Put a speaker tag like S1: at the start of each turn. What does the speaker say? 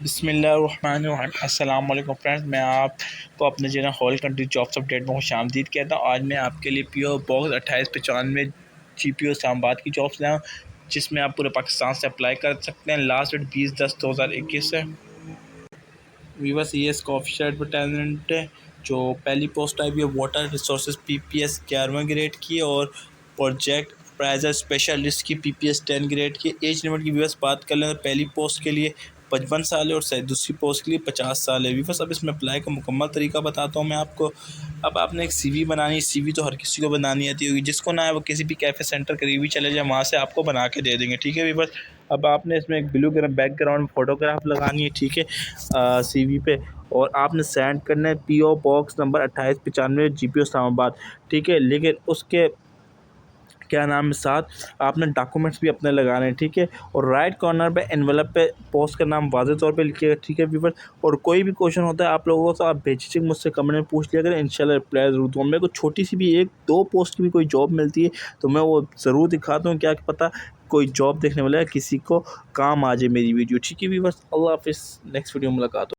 S1: बिस्मिल्लाहिर्रहमानिर्रहीम। अस्सलाम वालेकुम फ्रेंड्स, मैं आपको अपने channel whole country jobs update में खुशामदीद कहता हूँ। आज मैं आपके लिए पीओ बॉक्स 2895 GPO इस्लामाबाद की जॉब्स लाया हूँ, जिसमें आप पूरे पाकिस्तान से अप्लाई कर सकते हैं। लास्ट डेट 20/10/2021 है। वीवर्स, ये इसका ऑफिशियल एडवर्टाइजमेंट है। जो पहली पोस्ट आई हुई है वाटर रिसोर्सेज PPS 11वें ग्रेड की और प्रोजेक्ट प्राइजर स्पेशलिस्ट की PPS 10 ग्रेड की। एज लिमिट की व्यूअर्स बात कर लें तो पहली पोस्ट के लिए 55 साल है और दूसरी पोस्ट के लिए 50 साल है। व्यूअर्स, अब इसमें अप्लाई का मुकम्मल तरीका बताता हूँ मैं आपको। अब आपने एक CV बनानी है। CV तो हर किसी को बनानी आती होगी, जिसको ना है वो किसी भी कैफ़े सेंटर करीबी चले जाए, वहाँ से आपको बना के दे देंगे। ठीक है व्यूअर्स, अब आपने इसमें एक ब्लू बैकग्राउंड फोटोग्राफ लगानी है। ठीक है, CV पे, और आपने सेंड करना है PO box number 2895 GPO Islamabad. ठीक है, लेकिन उसके क्या नाम है साथ आपने डॉक्यूमेंट्स भी अपने लगाने हैं। ठीक है, और राइट कॉर्नर पे एनवेलप पे पोस्ट का नाम वाज़ेह तौर पे लिखिएगा। ठीक है व्यूअर, और कोई भी क्वेश्चन होता है आप लोगों को तो आप बेझिझक मुझसे कमेंट में पूछ लिया करें, इंशाल्लाह रिप्लाई ज़रूर दूँगा। मेरे को छोटी सी भी 1-2 पोस्ट की भी कोई जॉब मिलती है तो मैं वो ज़रूर दिखाता हूँ, क्या पता कोई जॉब देखने वाला है किसी को काम आ जाए मेरी वीडियो। ठीक है व्यूअर्स, अल्लाह हाफ़िज़, नेक्स्ट वीडियो में मुलाकात हो।